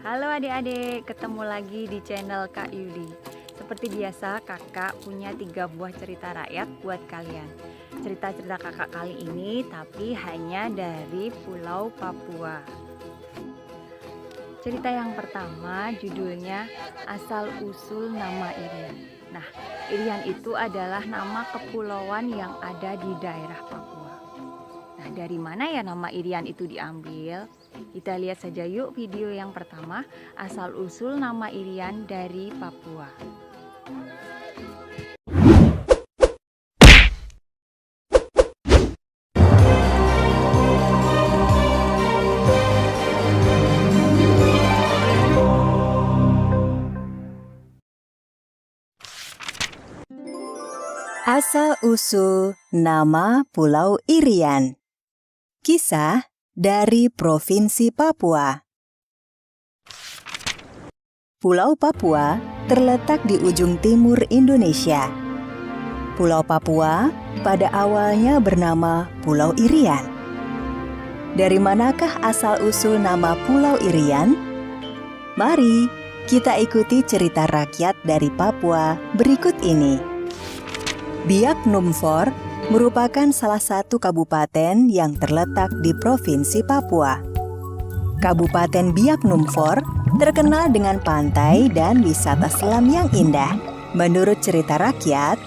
Halo adik-adik, ketemu lagi di channel Kak Yudi. Seperti biasa, kakak punya 3 buah cerita rakyat buat kalian. Cerita-cerita kakak kali ini tapi hanya dari Pulau Papua. Cerita yang pertama judulnya Asal Usul Nama Irian. Nah, Irian itu adalah nama kepulauan yang ada di daerah Papua. Nah, dari mana ya nama Irian itu diambil? Kita lihat saja yuk video yang pertama, asal usul nama Irian dari Papua. Asal usul nama Pulau Irian. Kisah dari Provinsi Papua. Pulau Papua terletak di ujung timur Indonesia. Pulau Papua pada awalnya bernama Pulau Irian. Dari manakah asal-usul nama Pulau Irian? Mari kita ikuti cerita rakyat dari Papua berikut ini. Biak Numfor merupakan salah satu kabupaten yang terletak di Provinsi Papua. Kabupaten Biak Numfor terkenal dengan pantai dan wisata selam yang indah. Menurut cerita rakyat,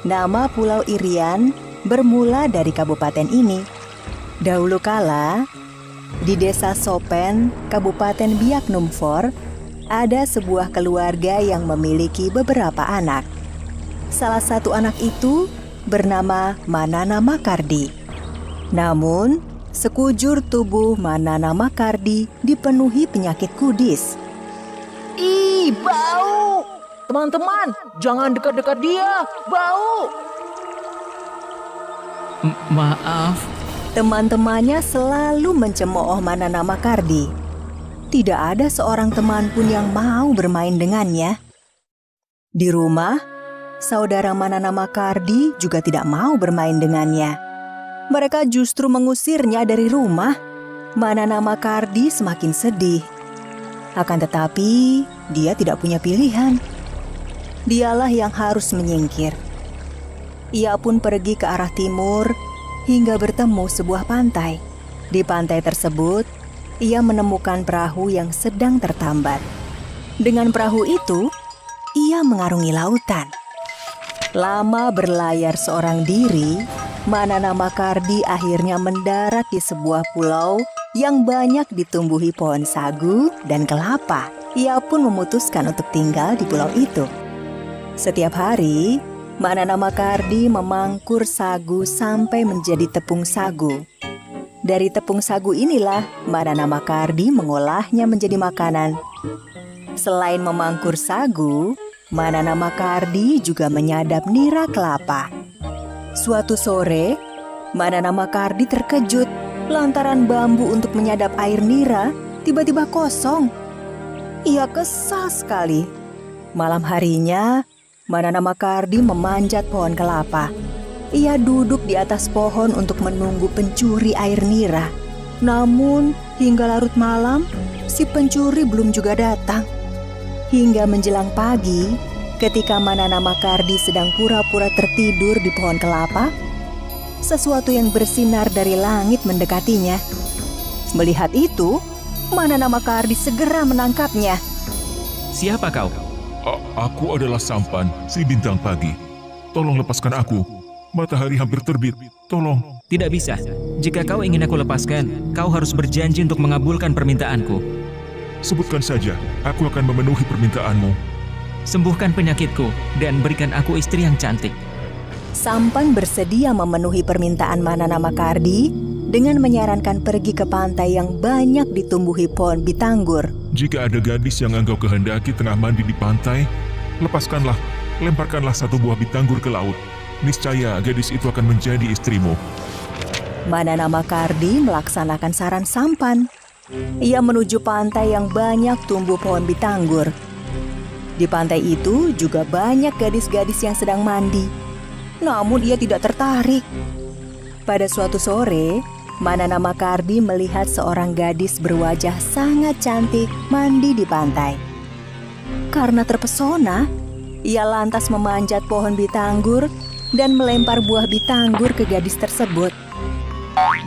nama Pulau Irian bermula dari kabupaten ini. Dahulu kala, di Desa Sopen, Kabupaten Biak Numfor, ada sebuah keluarga yang memiliki beberapa anak. Salah satu anak itu bernama Manana Makardi. Namun, sekujur tubuh Manana Makardi dipenuhi penyakit kudis. Ih, bau! Teman-teman, jangan dekat-dekat dia, bau! Maaf. Teman-temannya selalu mencemooh Manana Makardi. Tidak ada seorang teman pun yang mau bermain dengannya. Di rumah, saudara Manana Makardi juga tidak mau bermain dengannya. Mereka justru mengusirnya dari rumah. Manana Makardi semakin sedih. Akan tetapi, dia tidak punya pilihan. Dialah yang harus menyingkir. Ia pun pergi ke arah timur hingga bertemu sebuah pantai. Di pantai tersebut, ia menemukan perahu yang sedang tertambat. Dengan perahu itu, ia mengarungi lautan. Lama berlayar seorang diri, Manana Makardi akhirnya mendarat di sebuah pulau yang banyak ditumbuhi pohon sagu dan kelapa. Ia pun memutuskan untuk tinggal di pulau itu. Setiap hari, Manana Makardi memangkur sagu sampai menjadi tepung sagu. Dari tepung sagu inilah Manana Makardi mengolahnya menjadi makanan. Selain memangkur sagu, Manana Makardi juga menyadap nira kelapa. Suatu sore, Manana Makardi terkejut lantaran bambu untuk menyadap air nira tiba-tiba kosong. Ia kesal sekali. Malam harinya, Manana Makardi memanjat pohon kelapa. Ia duduk di atas pohon untuk menunggu pencuri air nira. Namun, hingga larut malam, si pencuri belum juga datang. Hingga menjelang pagi, ketika Manana Makardi sedang pura-pura tertidur di pohon kelapa, sesuatu yang bersinar dari langit mendekatinya. Melihat itu, Manana Makardi segera menangkapnya. Siapa kau? Aku adalah Sampan, si bintang pagi. Tolong lepaskan aku. Matahari hampir terbit. Tolong. Tidak bisa. Jika kau ingin aku lepaskan, kau harus berjanji untuk mengabulkan permintaanku. Sebutkan saja, aku akan memenuhi permintaanmu. Sembuhkan penyakitku dan berikan aku istri yang cantik. Sampan bersedia memenuhi permintaan Manana Makardi dengan menyarankan pergi ke pantai yang banyak ditumbuhi pohon bitanggur. Jika ada gadis yang engkau kehendaki tengah mandi di pantai, lepaskanlah, lemparkanlah satu buah bitanggur ke laut. Niscaya gadis itu akan menjadi istrimu. Manana Makardi melaksanakan saran Sampan. Ia menuju pantai yang banyak tumbuh pohon bitanggur. Di pantai itu juga banyak gadis-gadis yang sedang mandi. Namun ia tidak tertarik. Pada suatu sore, Manana Makardi melihat seorang gadis berwajah sangat cantik mandi di pantai. Karena terpesona, ia lantas memanjat pohon bitanggur dan melempar buah bitanggur ke gadis tersebut.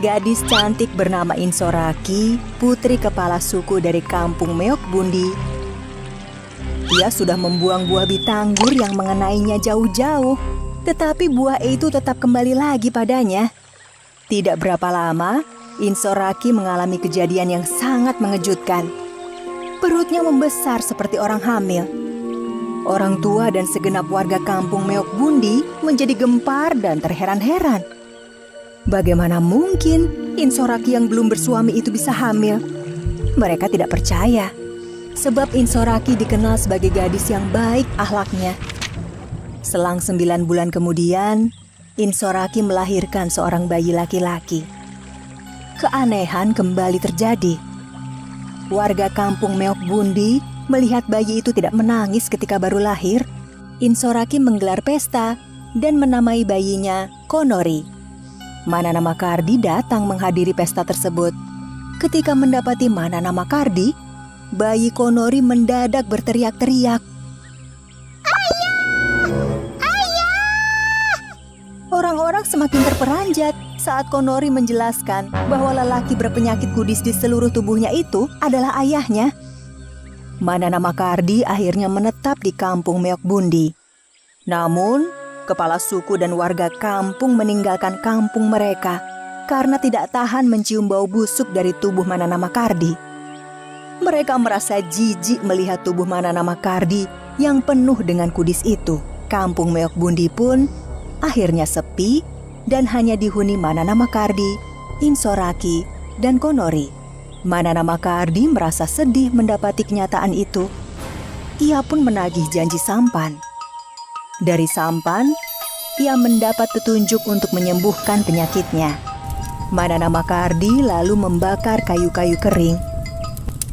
Gadis cantik bernama Insoraki, putri kepala suku dari kampung Meok Bundi. Ia sudah membuang buah bitanggur yang mengenainya jauh-jauh, tetapi buah itu tetap kembali lagi padanya. Tidak berapa lama, Insoraki mengalami kejadian yang sangat mengejutkan. Perutnya membesar seperti orang hamil. Orang tua dan segenap warga kampung Meok Bundi menjadi gempar dan terheran-heran. Bagaimana mungkin Insoraki yang belum bersuami itu bisa hamil? Mereka tidak percaya, sebab Insoraki dikenal sebagai gadis yang baik akhlaknya. Selang 9 bulan kemudian, Insoraki melahirkan seorang bayi laki-laki. Keanehan kembali terjadi. Warga kampung Meok Bundi melihat bayi itu tidak menangis ketika baru lahir. Insoraki menggelar pesta dan menamai bayinya Konori. Manana Makardi datang menghadiri pesta tersebut. Ketika mendapati Manana Makardi, bayi Konori mendadak berteriak-teriak. Orang-orang semakin terperanjat saat Konori menjelaskan bahwa lelaki berpenyakit kudis di seluruh tubuhnya itu adalah ayahnya. Manana Makardi akhirnya menetap di kampung Meok Bundi. Namun, kepala suku dan warga kampung meninggalkan kampung mereka karena tidak tahan mencium bau busuk dari tubuh Manana Makardi. Mereka merasa jijik melihat tubuh Manana Makardi yang penuh dengan kudis itu. Kampung Meok Bundi pun akhirnya sepi dan hanya dihuni Manana Makardi, Insoraki, dan Konori. Manana Makardi merasa sedih mendapati kenyataan itu. Ia pun menagih janji sampan. Dari sampan, ia mendapat petunjuk untuk menyembuhkan penyakitnya. Manana Makardi lalu membakar kayu-kayu kering.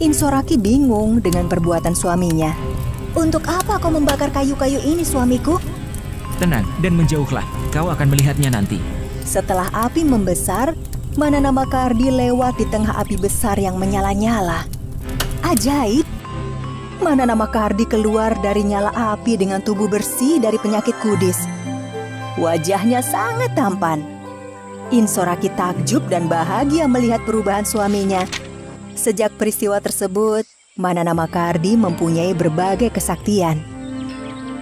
Insoraki bingung dengan perbuatan suaminya. "Untuk apa kau membakar kayu-kayu ini, suamiku?" Tenang dan menjauhlah, kau akan melihatnya nanti. Setelah api membesar, Manana Makardi lewat di tengah api besar yang menyala-nyala. Ajaib! Manana Makardi keluar dari nyala api dengan tubuh bersih dari penyakit kudis. Wajahnya sangat tampan. Insoraki takjub dan bahagia melihat perubahan suaminya. Sejak peristiwa tersebut, Manana Makardi mempunyai berbagai kesaktian.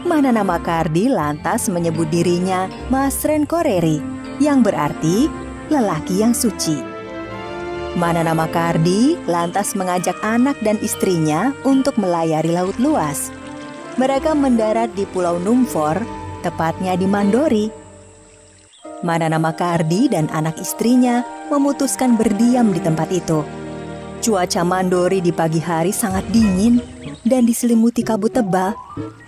Manana Makardi lantas menyebut dirinya Masren Koreri, yang berarti lelaki yang suci. Manana Makardi lantas mengajak anak dan istrinya untuk melayari laut luas. Mereka mendarat di Pulau Numfor, tepatnya di Mandori. Manana Makardi dan anak istrinya memutuskan berdiam di tempat itu. Cuaca Mandori di pagi hari sangat dingin dan diselimuti kabut tebal.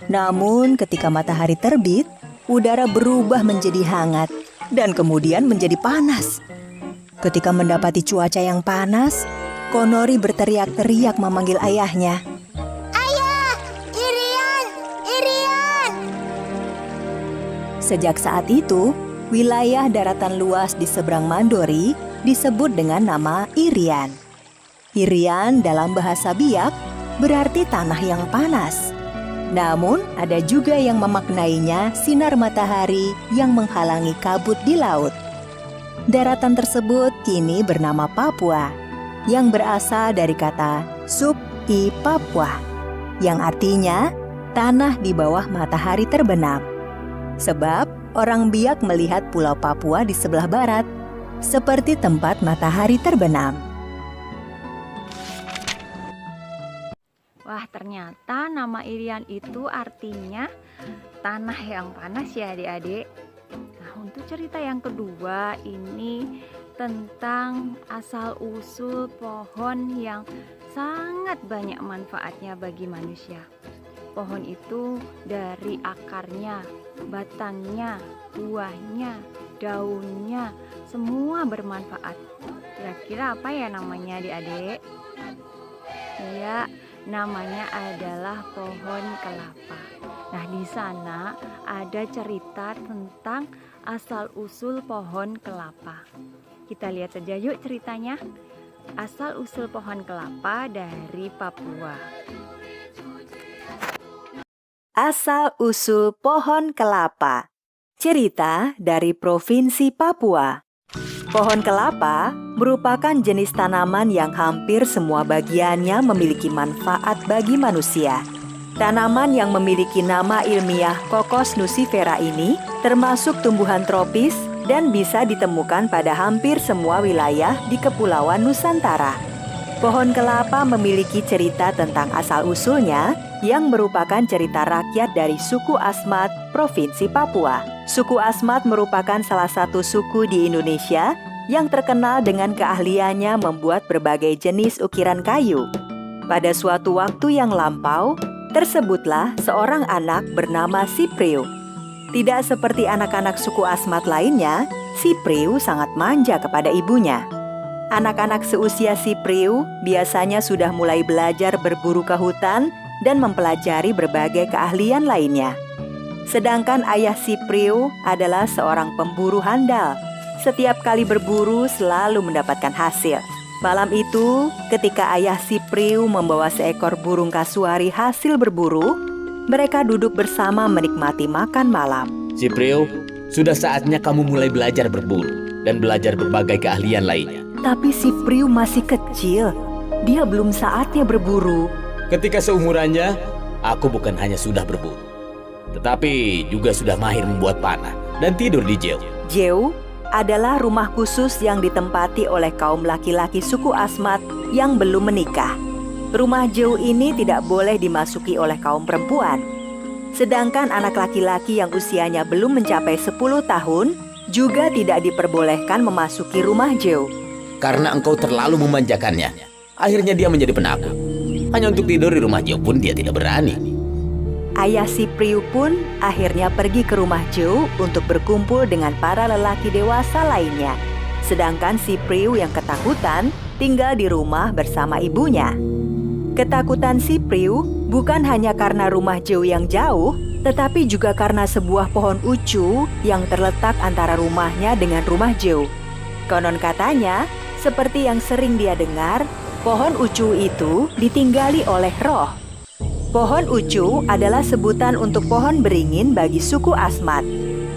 Namun ketika matahari terbit, udara berubah menjadi hangat dan kemudian menjadi panas. Ketika mendapati cuaca yang panas, Konori berteriak-teriak memanggil ayahnya. "Ayah, Irian, Irian!" Sejak saat itu, wilayah daratan luas di seberang Mandori disebut dengan nama Irian. Irian dalam bahasa Biak berarti tanah yang panas. Namun ada juga yang memaknainya sinar matahari yang menghalangi kabut di laut. Daratan tersebut kini bernama Papua, yang berasal dari kata Sub-i Papua, yang artinya tanah di bawah matahari terbenam. Sebab orang Biak melihat Pulau Papua di sebelah barat, seperti tempat matahari terbenam. Wah, ternyata nama Irian itu artinya tanah yang panas ya adik-adik. Nah, untuk cerita yang kedua ini tentang asal-usul pohon yang sangat banyak manfaatnya bagi manusia. Pohon itu dari akarnya, batangnya, buahnya, daunnya, semua bermanfaat. Kira-kira apa ya namanya adik-adik? Ya, namanya adalah pohon kelapa. Nah, di sana ada cerita tentang asal-usul pohon kelapa. Kita lihat saja yuk ceritanya. Asal-usul pohon kelapa dari Papua. Asal-usul pohon kelapa. Cerita dari Provinsi Papua. Pohon kelapa merupakan jenis tanaman yang hampir semua bagiannya memiliki manfaat bagi manusia. Tanaman yang memiliki nama ilmiah Cocos nucifera ini termasuk tumbuhan tropis dan bisa ditemukan pada hampir semua wilayah di Kepulauan Nusantara. Pohon kelapa memiliki cerita tentang asal-usulnya yang merupakan cerita rakyat dari suku Asmat, Provinsi Papua. Suku Asmat merupakan salah satu suku di Indonesia yang terkenal dengan keahliannya membuat berbagai jenis ukiran kayu. Pada suatu waktu yang lampau, tersebutlah seorang anak bernama Sipriu. Tidak seperti anak-anak suku Asmat lainnya, Sipriu sangat manja kepada ibunya. Anak-anak seusia Sipriu biasanya sudah mulai belajar berburu ke hutan dan mempelajari berbagai keahlian lainnya. Sedangkan ayah Sipriu adalah seorang pemburu handal. Setiap kali berburu selalu mendapatkan hasil. Malam itu, ketika ayah Sipriu membawa seekor burung kasuari hasil berburu, mereka duduk bersama menikmati makan malam. Sipriu, sudah saatnya kamu mulai belajar berburu dan belajar berbagai keahlian lainnya. Tapi Sipriu masih kecil. Dia belum saatnya berburu. Ketika seumurannya, aku bukan hanya sudah berburu, tetapi juga sudah mahir membuat panah dan tidur di jeu. Jeu adalah rumah khusus yang ditempati oleh kaum laki-laki suku Asmat yang belum menikah. Rumah jeu ini tidak boleh dimasuki oleh kaum perempuan. Sedangkan anak laki-laki yang usianya belum mencapai 10 tahun juga tidak diperbolehkan memasuki rumah jeu. Karena engkau terlalu memanjakannya, akhirnya dia menjadi penakut. Hanya untuk tidur di rumah jeu pun dia tidak berani. Ayah Sipriu pun akhirnya pergi ke rumah jeu untuk berkumpul dengan para lelaki dewasa lainnya. Sedangkan Sipriu yang ketakutan tinggal di rumah bersama ibunya. Ketakutan Sipriu bukan hanya karena rumah jeu yang jauh, tetapi juga karena sebuah pohon ucu yang terletak antara rumahnya dengan rumah jeu. Konon katanya, seperti yang sering dia dengar, pohon ucu itu ditinggali oleh roh. Pohon ucu adalah sebutan untuk pohon beringin bagi suku Asmat.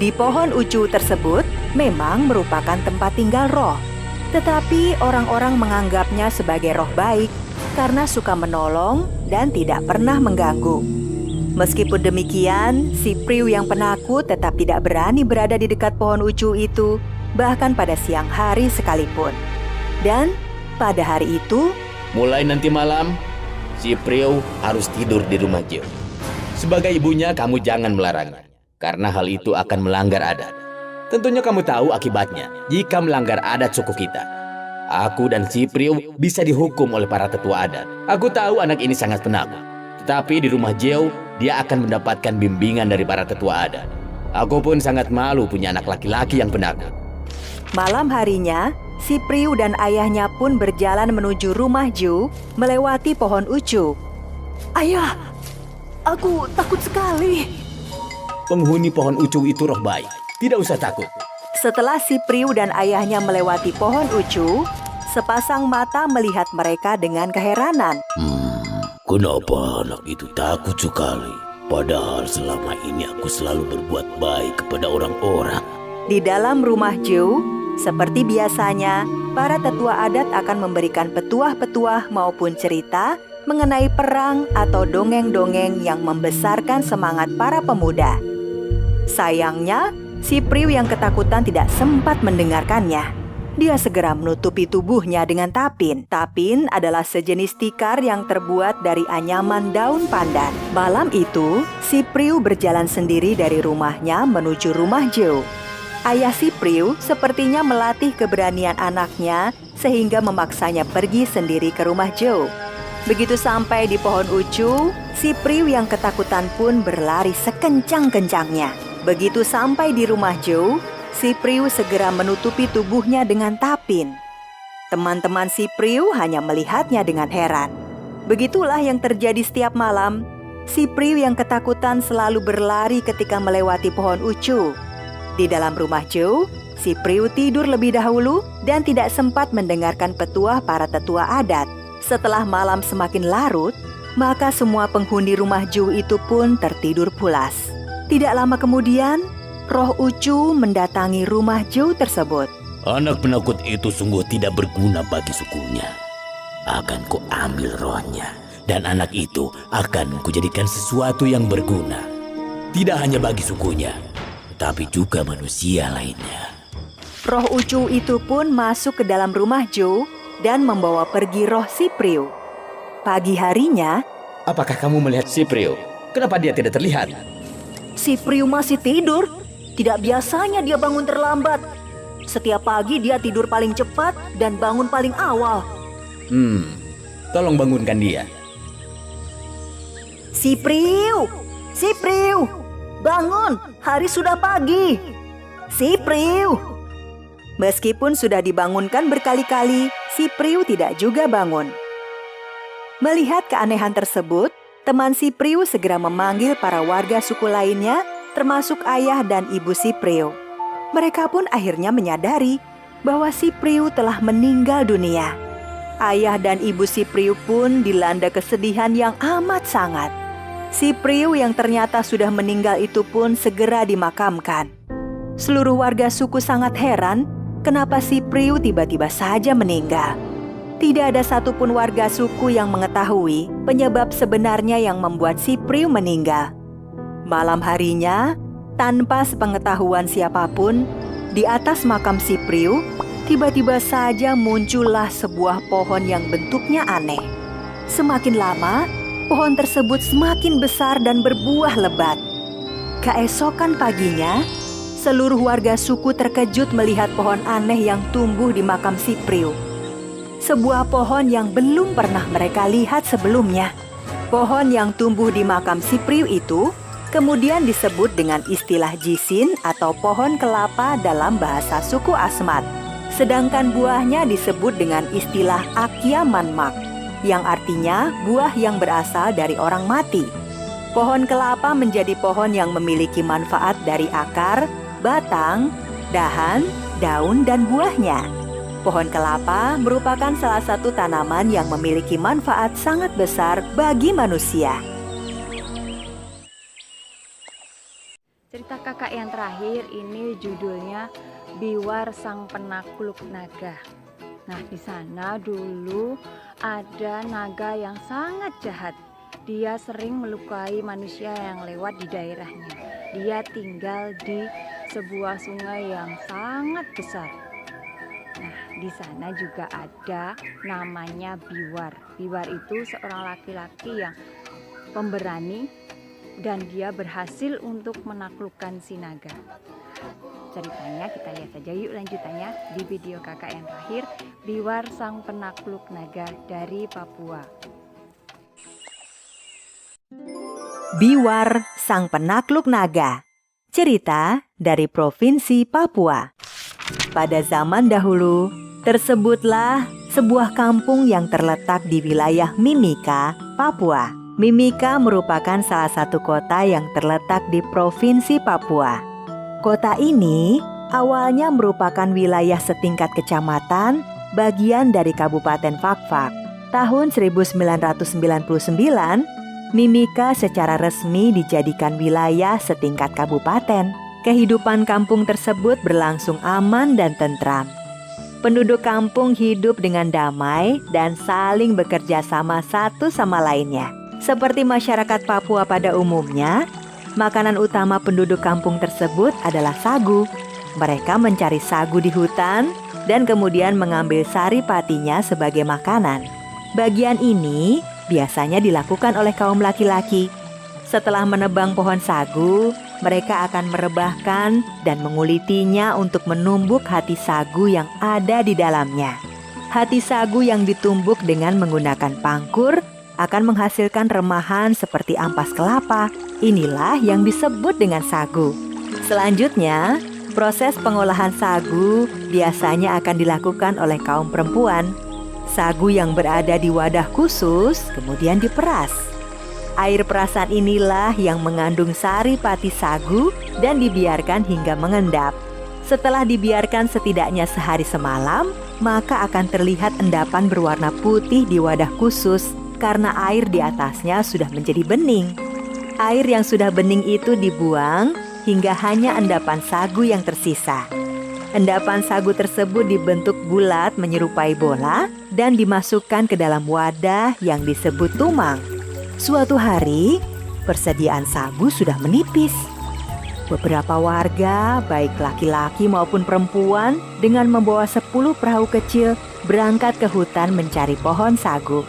Di pohon ucu tersebut memang merupakan tempat tinggal roh. Tetapi orang-orang menganggapnya sebagai roh baik karena suka menolong dan tidak pernah mengganggu. Meskipun demikian, Sipriu yang penakut tetap tidak berani berada di dekat pohon ucu itu, bahkan pada siang hari sekalipun. Dan pada hari itu, mulai nanti malam, Sipriu harus tidur di rumah jeu. Sebagai ibunya, kamu jangan melarangnya, karena hal itu akan melanggar adat. Tentunya kamu tahu akibatnya jika melanggar adat suku kita. Aku dan Sipriu bisa dihukum oleh para tetua adat. Aku tahu anak ini sangat penakut, tetapi di rumah jeu dia akan mendapatkan bimbingan dari para tetua adat. Aku pun sangat malu punya anak laki-laki yang penakut. malam harinya, Sipriu dan ayahnya pun berjalan menuju rumah jeu melewati pohon ucu. Ayah, aku takut sekali. Penghuni pohon ucu itu roh baik, tidak usah takut. Setelah Sipriu dan ayahnya melewati pohon ucu, sepasang mata melihat mereka dengan keheranan. Kenapa anak itu takut sekali? Padahal selama ini aku selalu berbuat baik kepada orang-orang. Di dalam rumah jeu, seperti biasanya, para tetua adat akan memberikan petuah-petuah maupun cerita mengenai perang atau dongeng-dongeng yang membesarkan semangat para pemuda. Sayangnya, Sipriu yang ketakutan tidak sempat mendengarkannya. Dia segera menutupi tubuhnya dengan tapin. Tapin adalah sejenis tikar yang terbuat dari anyaman daun pandan. Malam itu, Sipriu berjalan sendiri dari rumahnya menuju rumah jeu. Ayah Sipriu sepertinya melatih keberanian anaknya sehingga memaksanya pergi sendiri ke rumah jeu. Begitu sampai di pohon ucu, Sipriu yang ketakutan pun berlari sekencang-kencangnya. Begitu sampai di rumah jeu, Sipriu segera menutupi tubuhnya dengan tapin. Teman-teman Sipriu hanya melihatnya dengan heran. Begitulah yang terjadi setiap malam. Sipriu yang ketakutan selalu berlari ketika melewati pohon ucu. Di dalam rumah Joe, si Priu tidur lebih dahulu dan tidak sempat mendengarkan petuah para tetua adat. Setelah malam semakin larut, maka semua penghuni rumah Joe itu pun tertidur pulas. Tidak lama kemudian, roh Ucu mendatangi rumah Joe tersebut. Anak penakut itu sungguh tidak berguna bagi sukunya. Akan kuambil rohnya, dan anak itu akan kujadikan sesuatu yang berguna. Tidak hanya bagi sukunya, tapi juga manusia lainnya. Roh Ucu itu pun masuk ke dalam rumah Joe dan membawa pergi roh si Priu. Pagi harinya, Apakah kamu melihat si Priu? Kenapa dia tidak terlihat? si Priu masih tidur. Tidak biasanya dia bangun terlambat. Setiap pagi dia tidur paling cepat dan bangun paling awal. Tolong bangunkan dia. Si Priu! Si Priu! Bangun! Hari sudah pagi! Si Priu! Meskipun sudah dibangunkan berkali-kali, si Priu tidak juga bangun. Melihat keanehan tersebut, teman si Priu segera memanggil para warga suku lainnya, termasuk ayah dan ibu si Priu. Mereka pun akhirnya menyadari bahwa si Priu telah meninggal dunia. Ayah dan ibu si Priu pun dilanda kesedihan yang amat sangat. Si Priu yang ternyata sudah meninggal itu pun segera dimakamkan. Seluruh warga suku sangat heran kenapa si Priu tiba-tiba saja meninggal. Tidak ada satupun warga suku yang mengetahui penyebab sebenarnya yang membuat si Priu meninggal. Malam harinya, tanpa sepengetahuan siapapun, di atas makam si Priu, tiba-tiba saja muncullah sebuah pohon yang bentuknya aneh. Semakin lama, pohon tersebut semakin besar dan berbuah lebat. Keesokan paginya, seluruh warga suku terkejut melihat pohon aneh yang tumbuh di makam si Priu. Sebuah pohon yang belum pernah mereka lihat sebelumnya. Pohon yang tumbuh di makam si Priu itu kemudian disebut dengan istilah jisin atau pohon kelapa dalam bahasa suku Asmat. Sedangkan buahnya disebut dengan istilah Akya Manmak, yang artinya buah yang berasal dari orang mati. Pohon kelapa menjadi pohon yang memiliki manfaat dari akar, batang, dahan, daun, dan buahnya. Pohon kelapa merupakan salah satu tanaman yang memiliki manfaat sangat besar bagi manusia. Cerita kakak yang terakhir ini judulnya Biwar Sang Penakluk Naga. Nah, di sana dulu ada naga yang sangat jahat. Dia sering melukai manusia yang lewat di daerahnya. Dia tinggal di sebuah sungai yang sangat besar. Nah, di sana juga ada namanya Biwar. Biwar itu seorang laki-laki yang pemberani dan dia berhasil untuk menaklukkan si naga. Ceritanya kita lihat saja yuk lanjutannya di video kakak yang terakhir, Biwar Sang Penakluk Naga dari Papua. Biwar Sang Penakluk Naga. Cerita dari Provinsi Papua. Pada zaman dahulu, tersebutlah sebuah kampung yang terletak di wilayah Mimika, Papua. Mimika merupakan salah satu kota yang terletak di Provinsi Papua. Kota ini awalnya merupakan wilayah setingkat kecamatan bagian dari Kabupaten Fakfak. Tahun 1999, Mimika secara resmi dijadikan wilayah setingkat kabupaten. Kehidupan kampung tersebut berlangsung aman dan tentram. Penduduk kampung hidup dengan damai dan saling bekerja sama satu sama lainnya. Seperti masyarakat Papua pada umumnya, makanan utama penduduk kampung tersebut adalah sagu. Mereka mencari sagu di hutan dan kemudian mengambil sari patinya sebagai makanan. Bagian ini biasanya dilakukan oleh kaum laki-laki. Setelah menebang pohon sagu, mereka akan merebahkan dan mengulitinya untuk menumbuk hati sagu yang ada di dalamnya. Hati sagu yang ditumbuk dengan menggunakan pangkur akan menghasilkan remahan seperti ampas kelapa. Inilah yang disebut dengan sagu. Selanjutnya, proses pengolahan sagu biasanya akan dilakukan oleh kaum perempuan. Sagu yang berada di wadah khusus kemudian diperas. Air perasan inilah yang mengandung sari pati sagu dan dibiarkan hingga mengendap. Setelah dibiarkan setidaknya sehari semalam, maka akan terlihat endapan berwarna putih di wadah khusus karena air di atasnya sudah menjadi bening. Air yang sudah bening itu dibuang hingga hanya endapan sagu yang tersisa. Endapan sagu tersebut dibentuk bulat menyerupai bola dan dimasukkan ke dalam wadah yang disebut tumang. Suatu hari, persediaan sagu sudah menipis. Beberapa warga, baik laki-laki maupun perempuan, dengan membawa 10 perahu kecil berangkat ke hutan mencari pohon sagu.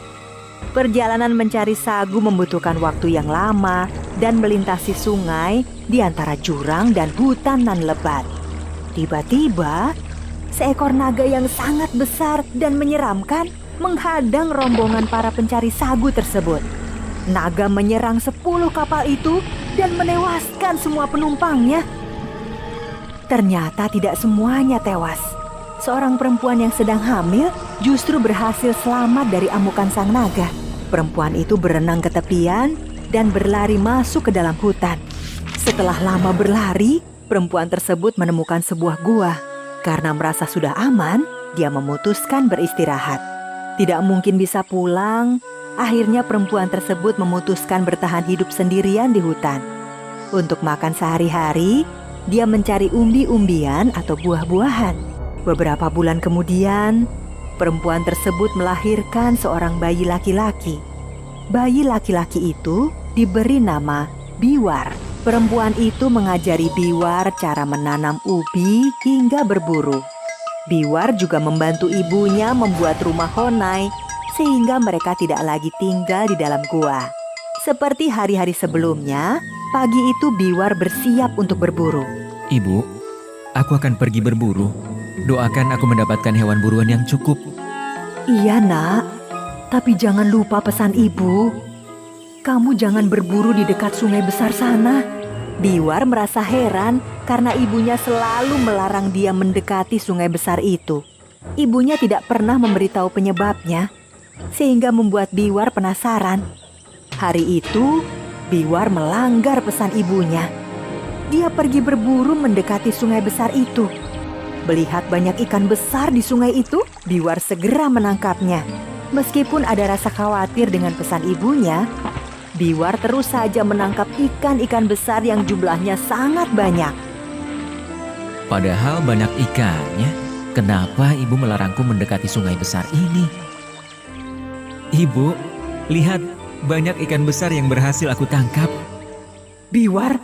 Perjalanan mencari sagu membutuhkan waktu yang lama dan melintasi sungai di antara jurang dan hutan nan lebat. Tiba-tiba, seekor naga yang sangat besar dan menyeramkan menghadang rombongan para pencari sagu tersebut. Naga menyerang 10 kapal itu dan menewaskan semua penumpangnya. Ternyata tidak semuanya tewas. Seorang perempuan yang sedang hamil justru berhasil selamat dari amukan sang naga. Perempuan itu berenang ke tepian dan berlari masuk ke dalam hutan. Setelah lama berlari, perempuan tersebut menemukan sebuah gua. Karena merasa sudah aman, dia memutuskan beristirahat. Tidak mungkin bisa pulang. Akhirnya perempuan tersebut memutuskan bertahan hidup sendirian di hutan. Untuk makan sehari-hari, dia mencari umbi-umbian atau buah-buahan. Beberapa bulan kemudian, perempuan tersebut melahirkan seorang bayi laki-laki. Bayi laki-laki itu diberi nama Biwar. Perempuan itu mengajari Biwar cara menanam ubi hingga berburu. Biwar juga membantu ibunya membuat rumah honai sehingga mereka tidak lagi tinggal di dalam gua. Seperti hari-hari sebelumnya, pagi itu Biwar bersiap untuk berburu. Ibu, aku akan pergi berburu. Doakan aku mendapatkan hewan buruan yang cukup. Iya nak, tapi jangan lupa pesan ibu. Kamu jangan berburu di dekat sungai besar sana. Biwar merasa heran karena ibunya selalu melarang dia mendekati sungai besar itu. Ibunya tidak pernah memberitahu penyebabnya, sehingga membuat Biwar penasaran. Hari itu, Biwar melanggar pesan ibunya. Dia pergi berburu mendekati sungai besar itu. Melihat banyak ikan besar di sungai itu, Biwar segera menangkapnya. Meskipun ada rasa khawatir dengan pesan ibunya, Biwar terus saja menangkap ikan-ikan besar yang jumlahnya sangat banyak. Padahal banyak ikannya, kenapa ibu melarangku mendekati sungai besar ini? Ibu, lihat banyak ikan besar yang berhasil aku tangkap. Biwar,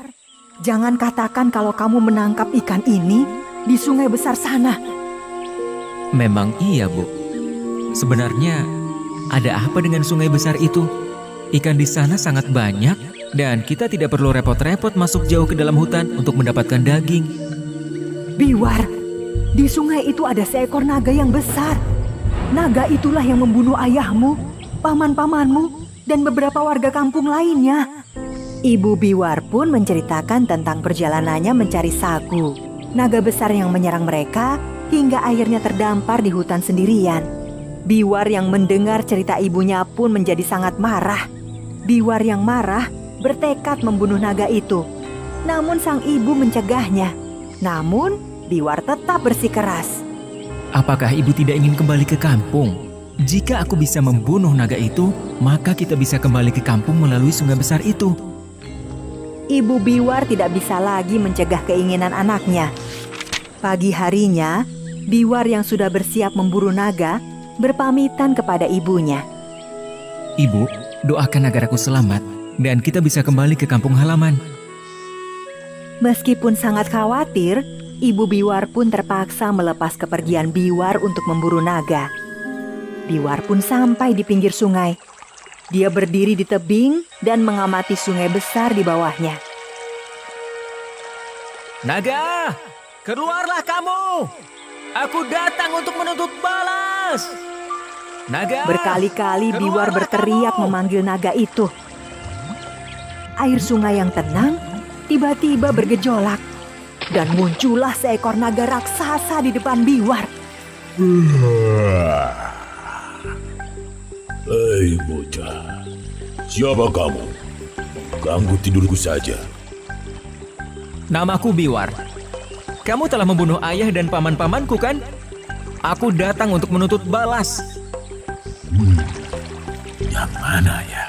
jangan katakan kalau kamu menangkap ikan ini di sungai besar sana. Memang iya, Bu. Sebenarnya ada apa dengan sungai besar itu? Ikan di sana sangat banyak dan kita tidak perlu repot-repot masuk jauh ke dalam hutan untuk mendapatkan daging. Biwar, di sungai itu ada seekor naga yang besar. Naga itulah yang membunuh ayahmu, paman-pamanmu, dan beberapa warga kampung lainnya. Ibu Biwar pun menceritakan tentang perjalanannya mencari sagu. Naga besar yang menyerang mereka hingga akhirnya terdampar di hutan sendirian. Biwar yang mendengar cerita ibunya pun menjadi sangat marah. Biwar yang marah bertekad membunuh naga itu. Namun sang ibu mencegahnya. Namun Biwar tetap bersikeras. Apakah ibu tidak ingin kembali ke kampung? Jika aku bisa membunuh naga itu, maka kita bisa kembali ke kampung melalui sungai besar itu. Ibu Biwar tidak bisa lagi mencegah keinginan anaknya. Pagi harinya, Biwar yang sudah bersiap memburu naga berpamitan kepada ibunya. Ibu, doakan agar aku selamat dan kita bisa kembali ke kampung halaman. Meskipun sangat khawatir, Ibu Biwar pun terpaksa melepas kepergian Biwar untuk memburu naga. Biwar pun sampai di pinggir sungai. Dia berdiri di tebing dan mengamati sungai besar di bawahnya. Naga, keluarlah kamu! Aku datang untuk menuntut balas! Naga! Berkali-kali Biwar berteriak memanggil naga itu. Air sungai yang tenang tiba-tiba bergejolak. Dan muncullah seekor naga raksasa di depan Biwar. Hei bocah, siapa kamu? ganggu tidurku saja. Namaku Biwar. Kamu telah membunuh ayah dan paman-pamanku kan? Aku datang untuk menuntut balas. Yang mana ya?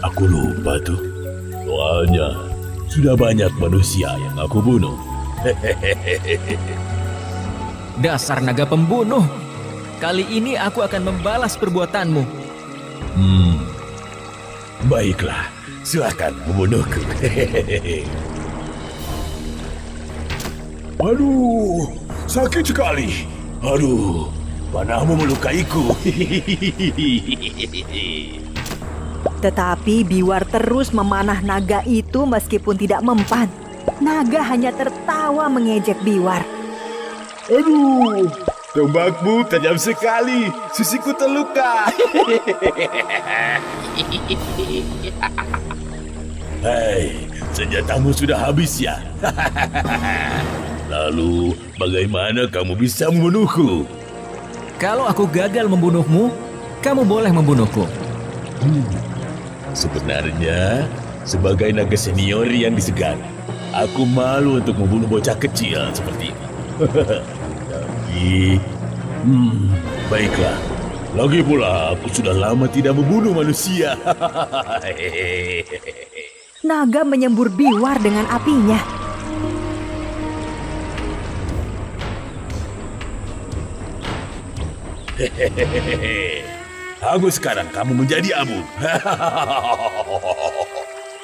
Aku lupa tuh. Soalnya sudah banyak manusia yang aku bunuh. Dasar naga pembunuh. Kali ini aku akan membalas perbuatanmu. Baiklah, silakan membunuhku. Aduh, sakit sekali. Aduh, panahmu melukaiku. Tetapi Biwar terus memanah naga itu meskipun tidak mempan. Naga hanya tertawa mengejek Biwar. Aduh, tombakmu tajam sekali. Sisiku terluka. Hei, senjatamu sudah habis ya? Lalu, bagaimana kamu bisa membunuhku? Kalau aku gagal membunuhmu, kamu boleh membunuhku. Sebenarnya, sebagai naga senior yang disegani, aku malu untuk membunuh bocah kecil seperti ini. Tapi, baiklah. Lagi pula, aku sudah lama tidak membunuh manusia. Naga menyembur Biwar dengan apinya. Aku sekarang kamu menjadi abu.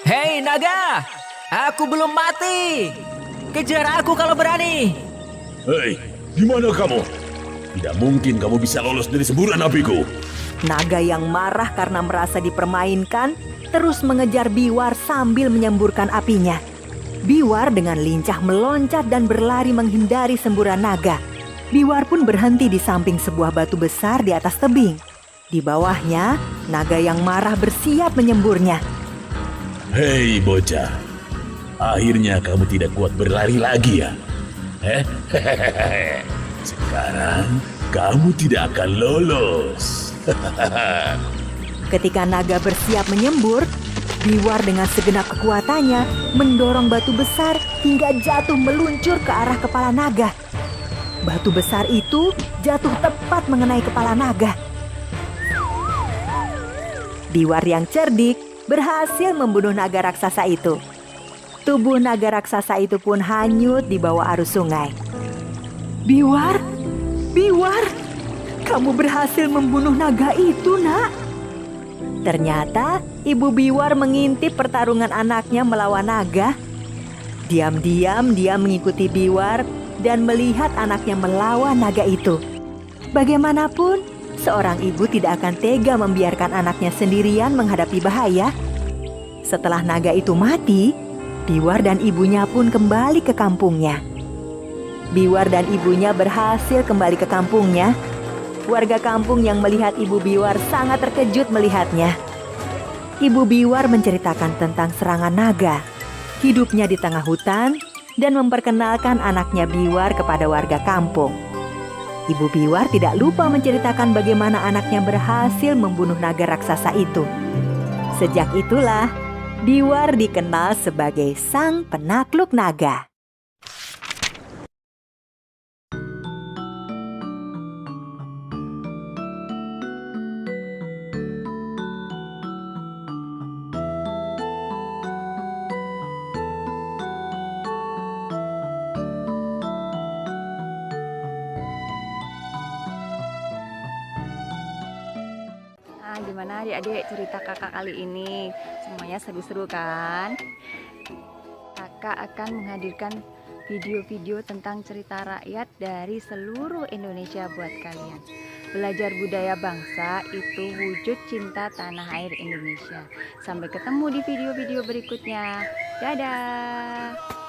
Hei naga, aku belum mati. Kejar aku kalau berani. Hei, gimana kamu? Tidak mungkin kamu bisa lolos dari semburan apiku. Naga yang marah karena merasa dipermainkan terus mengejar Biwar sambil menyemburkan apinya. Biwar dengan lincah meloncat dan berlari menghindari semburan naga. Biwar pun berhenti di samping sebuah batu besar di atas tebing. Di bawahnya, naga yang marah bersiap menyemburnya. Hei bocah, akhirnya kamu tidak kuat berlari lagi ya? Sekarang kamu tidak akan lolos. Ketika naga bersiap menyembur, Biwar dengan segenap kekuatannya mendorong batu besar hingga jatuh meluncur ke arah kepala naga. Batu besar itu jatuh tepat mengenai kepala naga. Biwar yang cerdik berhasil membunuh naga raksasa itu. Tubuh naga raksasa itu pun hanyut di bawah arus sungai. Biwar, Biwar, kamu berhasil membunuh naga itu, nak. Ternyata ibu Biwar mengintip pertarungan anaknya melawan naga. Diam-diam dia mengikuti Biwar dan melihat anaknya melawan naga itu. Bagaimanapun, seorang ibu tidak akan tega membiarkan anaknya sendirian menghadapi bahaya. Setelah naga itu mati, Biwar dan ibunya pun kembali ke kampungnya. Biwar dan ibunya berhasil kembali ke kampungnya. Warga kampung yang melihat ibu Biwar sangat terkejut melihatnya. Ibu Biwar menceritakan tentang serangan naga, hidupnya di tengah hutan, dan memperkenalkan anaknya Biwar kepada warga kampung. Ibu Biwar tidak lupa menceritakan bagaimana anaknya berhasil membunuh naga raksasa itu. Sejak itulah, Biwar dikenal sebagai sang penakluk naga. Gimana adik-adik cerita kakak kali ini? Semuanya seru-seru kan? Kakak akan menghadirkan video-video tentang cerita rakyat dari seluruh Indonesia buat kalian. Belajar budaya bangsa itu wujud cinta tanah air Indonesia. Sampai ketemu di video-video berikutnya. Dadah!